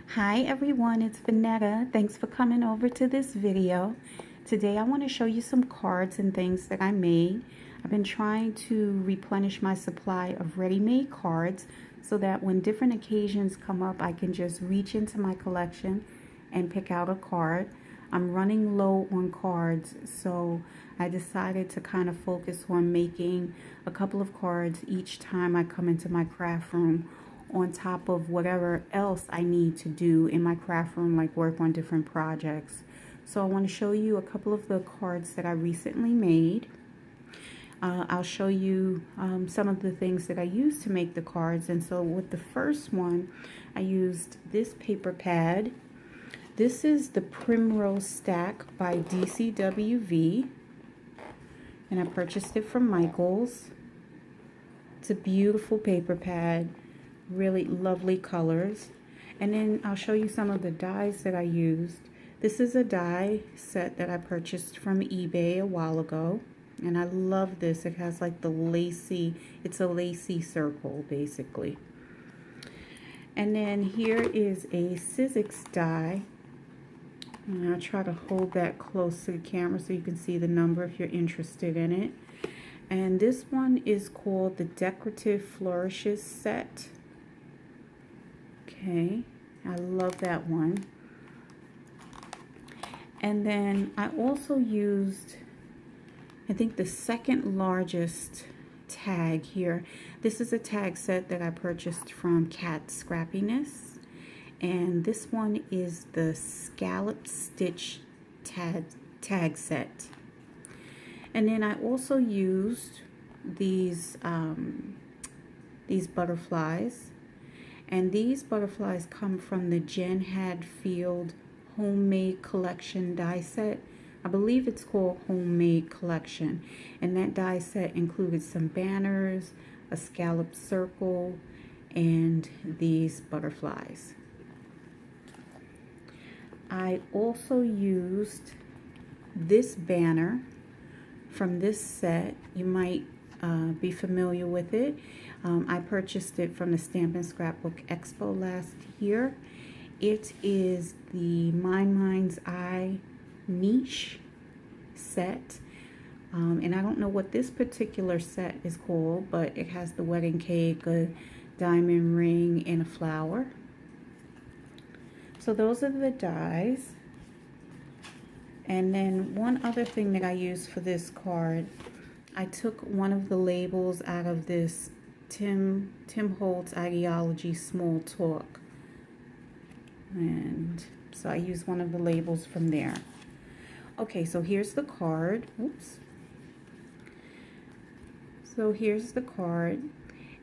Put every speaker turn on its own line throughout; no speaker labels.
Hi everyone, it's Vanetta. Thanks for coming over to this video. Today I want to show you some cards and things that I made. I've been trying to replenish my supply of ready-made cards so that when different occasions come up, I can just reach into my collection and pick out a card. I'm running low on cards, so I decided to kind of focus on making a couple of cards each time I come into my craft room, on top of whatever else I need to do in my craft room, like work on different projects. So I want to show you a couple of the cards that I recently made. I'll show you some of the things that I used to make the cards. And so with the first one, I used this paper pad. This is the Primrose Stack by DCWV, and I purchased it from Michael's. It's a beautiful paper pad, really lovely colors. And then I'll show you some of the dies that I used. This is a die set that I purchased from eBay a while ago, and I love this. It has like the lacy, it's a lacy circle basically. And then here is a Sizzix die, and I'll try to hold that close to the camera so you can see the number if you're interested in it. And this one is called the Decorative Flourishes set. Okay, I love that one. And then I also used, I think, the second largest tag here. This is a tag set that I purchased from Scrappiness, and this one is the Scalloped stitch tag set. And then I also used these butterflies. And these butterflies come from the Hadfield Homemade Collection die set. I believe it's called Homemade Collection. And that die set included some banners, a scalloped circle, and these butterflies. I also used this banner from this set. You might be familiar with it. I purchased it from the Stamp and Scrapbook Expo last year. It is the My Mind's Eye niche set. And I don't know what this particular set is called, but it has the wedding cake, a diamond ring, and a flower. So those are the dies. And then one other thing that I used for this card, I took one of the labels out of this Tim Holtz Ideology Small Talk, and so I used one of the labels from there. Okay, so here's the card. Oops. So here's the card,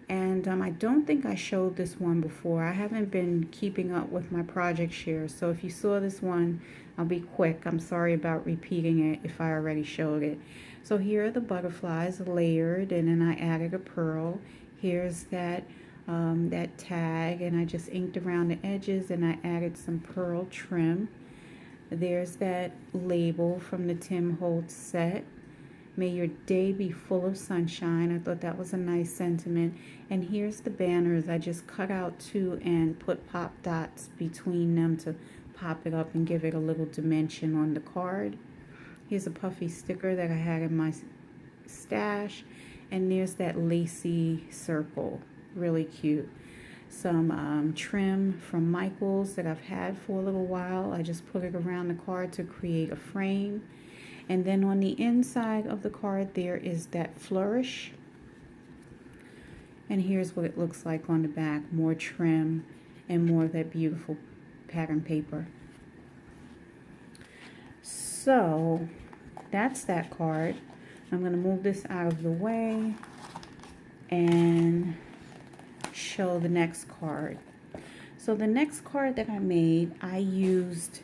and I don't think I showed this one before. I haven't been keeping up with my project shares, so if you saw this one, I'll be quick. I'm sorry about repeating it if I already showed it. So here are the butterflies layered, and then I added a pearl. Here's that that tag, and I just inked around the edges, and I added some pearl trim. There's that label from the Tim Holtz set. May your day be full of sunshine. I thought that was a nice sentiment. And here's the banners. I just cut out two and put pop dots between them to pop it up and give it a little dimension on the card. Here's a puffy sticker that I had in my stash. And there's that lacy circle, really cute. Some trim from Michael's that I've had for a little while. I just put it around the card to create a frame. And then on the inside of the card there is that flourish. And here's what it looks like on the back, more trim and more of that beautiful pattern paper. So that's that card. I'm going to move this out of the way and show the next card. So the next card that I made, I used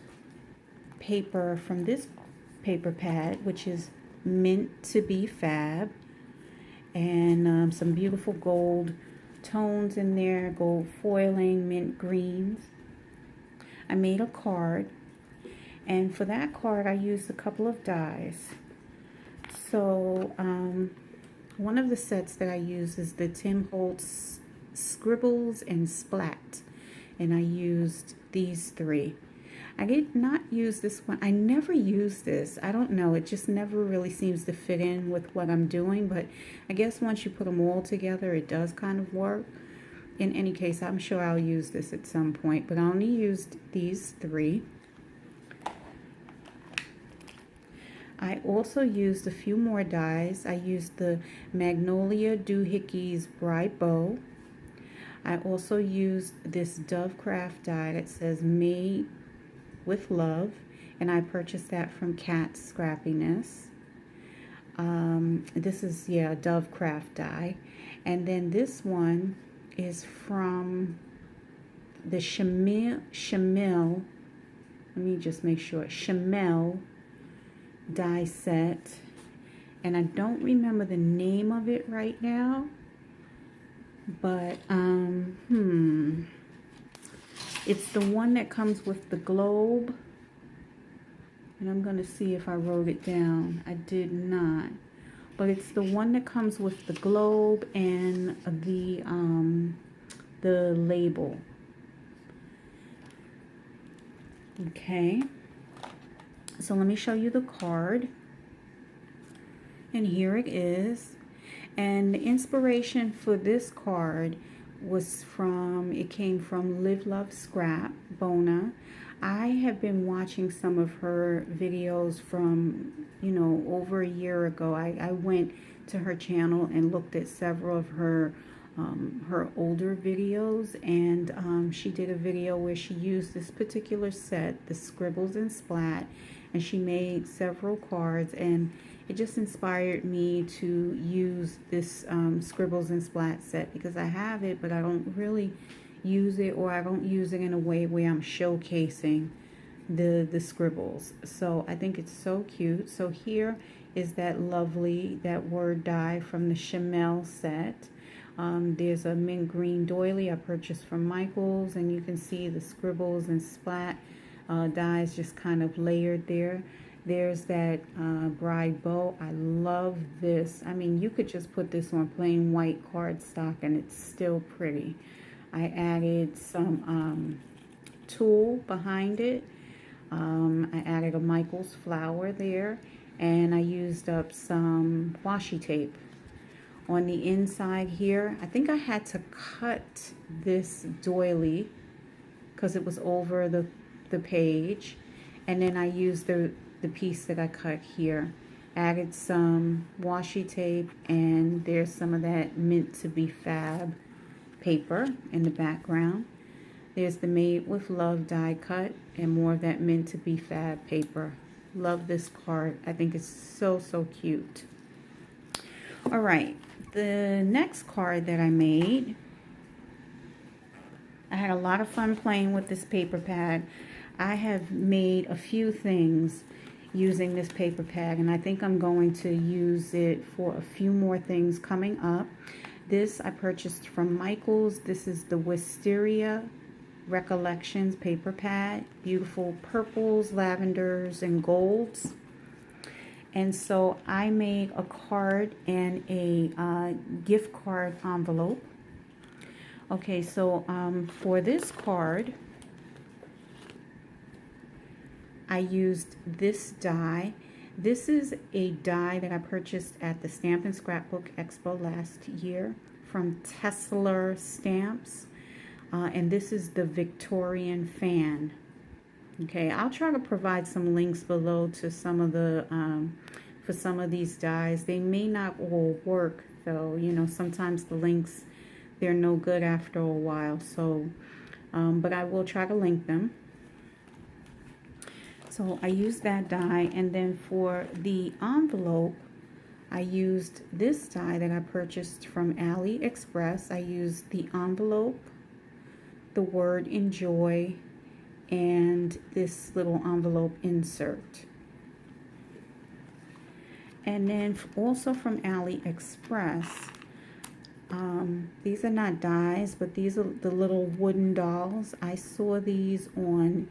paper from this paper pad, which is meant to be fab, and some beautiful gold tones in there, gold foiling, mint greens. I made a card, and for that card I used a couple of dies. So one of the sets that I use is the Tim Holtz Scribbles and Splat. and I used these 3. I did not use this one. I never use this. I don't know. It just never really seems to fit in with what I'm doing. But I guess once you put them all together, it does kind of work. In any case, I'm sure I'll use this at some point. But I only used these 3. I also used a few more dies. I used the Magnolia DooHickeys Bride Bow. I also used this Dovecraft die that says Made with Love, and I purchased that from Cat's Scrappiness. This is, yeah, a Dovecraft die. And then this one is from the Chamel, let me just make sure, Chamel die set. And I don't remember the name of it right now, but it's the one that comes with the globe, and I'm going to see if I wrote it down. I did not, but it's the one that comes with the globe and the label. Okay, so let me show you the card, and here it is. And the inspiration for this card was it came from Live Love Scrap Bona. I have been watching some of her videos from, you know, over a year ago. I went to her channel and looked at several of her older videos, and she did a video where she used this particular set, the Scribbles and Splat, and she made several cards, and it just inspired me to use this Scribbles and Splat set, because I have it, but I don't really use it, or I don't use it in a way where I'm showcasing the scribbles. So I think it's so cute. So here is that word die from the Chamel set. There's a mint green doily I purchased from Michael's, and you can see the Scribbles and Splat dies just kind of layered there. There's that bride bow. I love this. I mean, you could just put this on plain white cardstock and it's still pretty. I added some tulle behind it. I added a Michael's flower there, and I used up some washi tape. On the inside here, I think I had to cut this doily because it was over the page, and then I used the piece that I cut here. Added some washi tape, and there's some of that meant to be fab paper in the background. There's the Made with Love die cut and more of that meant to be fab paper. Love this card. I think it's so cute. All right, the next card that I made, I had a lot of fun playing with this paper pad. I have made a few things using this paper pad, and I think I'm going to use it for a few more things coming up. This I purchased from Michael's. This is the Wisteria Recollections paper pad. Beautiful purples, lavenders, and golds. And so I made a card and a gift card envelope. Okay, so for this card, I used this die. This is a die that I purchased at the Stamp and Scrapbook Expo last year from Tessler Stamps. And this is the Victorian fan. Okay, I'll try to provide some links below to some of the, for some of these dies. They may not all work though. You know, sometimes the links, they're no good after a while. So, but I will try to link them. So I used that die, and then for the envelope, I used this die that I purchased from AliExpress. I used the envelope, the word enjoy, and this little envelope insert. And then also from AliExpress, these are not dies, but these are the little wooden dolls. I saw these on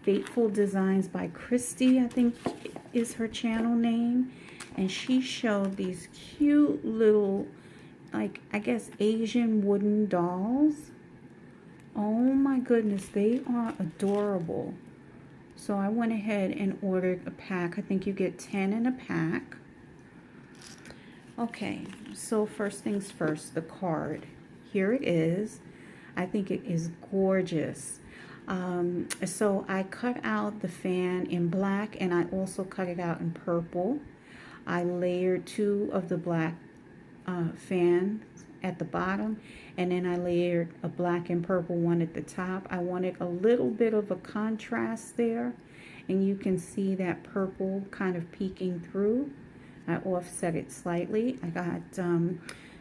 Fateful Designs by Christy, I think is her channel name, and she showed these cute little like, I guess, Asian wooden dolls. Oh my goodness, they are adorable. So I went ahead and ordered a pack. I think you get 10 in a pack. Okay, so first things first, the card. Here it is. I think it is gorgeous. So I cut out the fan in black, and I also cut it out in purple. I layered 2 of the black fans at the bottom, and then I layered a black and purple one at the top. I wanted a little bit of a contrast there, and you can see that purple kind of peeking through. I offset it slightly. I got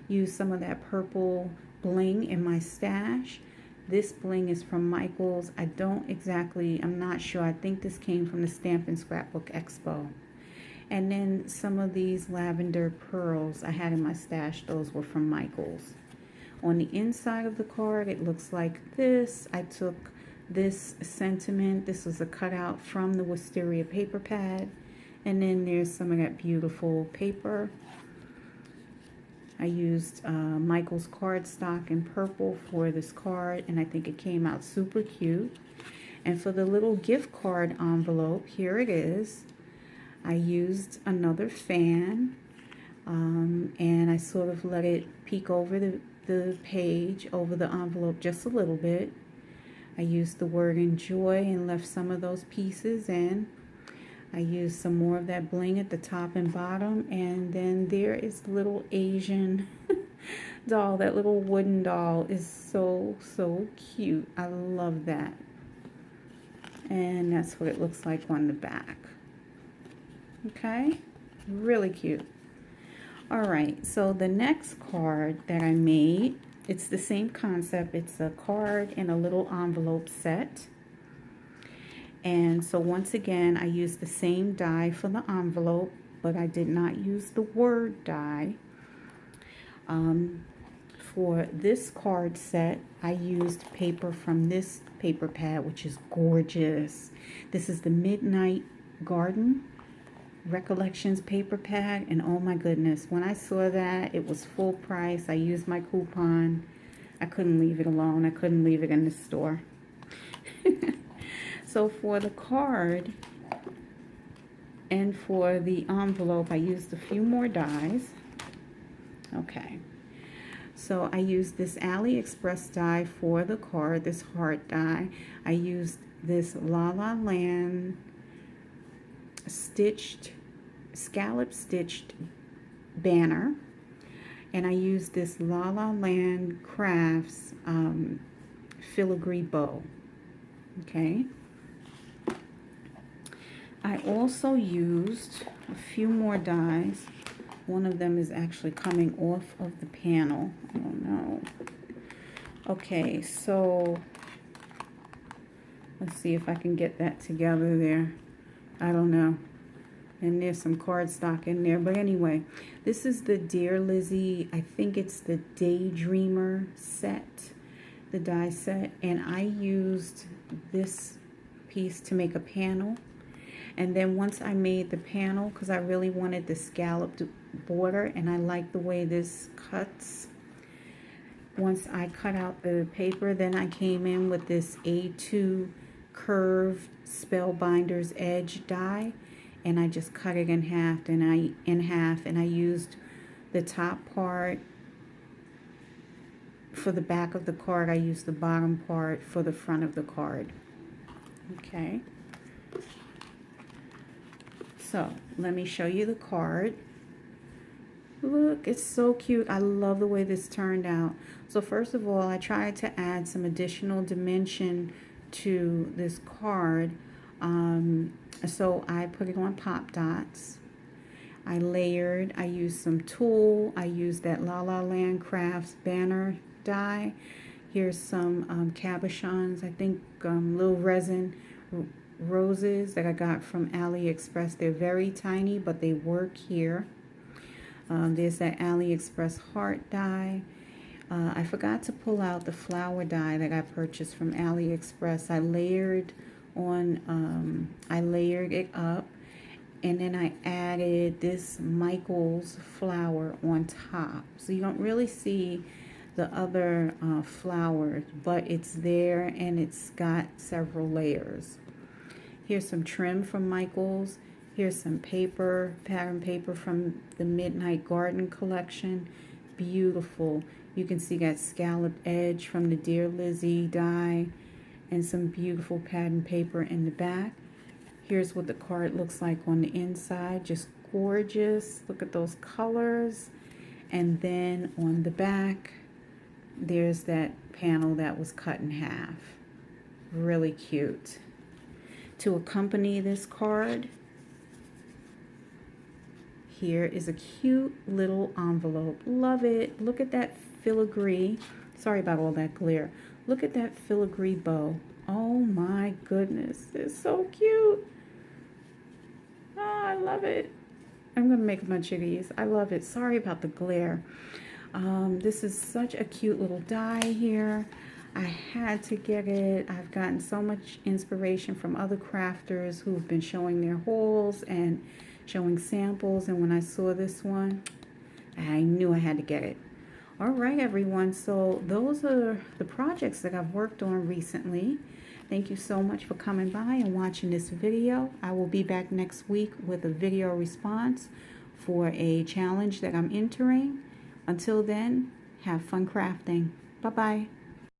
used some of that purple bling in my stash. This bling is from Michael's. I'm not sure. I think this came from the Stamp and Scrapbook Expo. And then some of these lavender pearls I had in my stash. Those were from Michael's. On the inside of the card, it looks like this. I took this sentiment. This was a cutout from the Wisteria paper pad. And then there's some of that beautiful paper. I used Michael's cardstock in purple for this card, and I think it came out super cute. And for the little gift card envelope, here it is. I used another fan, and I sort of let it peek over the page, over the envelope just a little bit. I used the word enjoy and left some of those pieces in. I used some more of that bling at the top and bottom, and then there is the little Asian doll. That little wooden doll is so cute. I love that. And that's what it looks like on the back. Okay, really cute. All right, so the next card that I made, it's the same concept. It's a card in a little envelope set. And so once again, I used the same die for the envelope, but I did not use the word die. For this card set, I used paper from this paper pad, which is gorgeous. This is the Midnight Garden Recollections paper pad, and oh my goodness, when I saw that, it was full price. I used my coupon. I couldn't leave it alone. I couldn't leave it in the store. So for the card and for the envelope, I used a few more dies. Okay, so I used this AliExpress die for the card, this heart die. I used this LaLa Land scallop stitched banner, and I used this LaLa Land Crafts filigree bow. Okay, I also used a few more dies. One of them is actually coming off of the panel. I don't know. Okay, so let's see if I can get that together there. I don't know. And there's some cardstock in there. But anyway, this is the Dear Lizzy, I think it's the Daydreamer set, the die set. And I used this piece to make a panel. And then once I made the panel, because I really wanted the scalloped border, and I like the way this cuts. Once I cut out the paper, then I came in with this A2 curved Spellbinder's Edge die, and I just cut it in half, and I used the top part for the back of the card. I used the bottom part for the front of the card. Okay. So let me show you the card. Look, it's so cute. I love the way this turned out. So first of all, I tried to add some additional dimension to this card. So I put it on pop dots. I layered. I used some tulle. I used that LaLa Land Crafts banner die. Here's some cabochons. I think little resin roses that I got from AliExpress. They're very tiny, but they work here. There's that AliExpress heart die. I forgot to pull out the flower die that I purchased from AliExpress. I layered it up And then I added this Michael's flower on top. So you don't really see the other flowers, but it's there and it's got several layers. Here's some trim from Michael's. Here's some paper, pattern paper from the Midnight Garden collection. Beautiful. You can see got scalloped edge from the Dear Lizzy die and some beautiful pattern paper in the back. Here's what the card looks like on the inside. Just gorgeous. Look at those colors. And then on the back, there's that panel that was cut in half. Really cute. To accompany this card, here is a cute little envelope. Love it. Look at that filigree. Sorry about all that glare. Look at that filigree bow. Oh my goodness. It's so cute. Oh, I love it. I'm going to make a bunch of these. I love it. Sorry about the glare. This is such a cute little die here. I had to get it. I've gotten so much inspiration from other crafters who've been showing their hauls and showing samples. And when I saw this one, I knew I had to get it. All right, everyone. So those are the projects that I've worked on recently. Thank you so much for coming by and watching this video. I will be back next week with a video response for a challenge that I'm entering. Until then, have fun crafting. Bye-bye.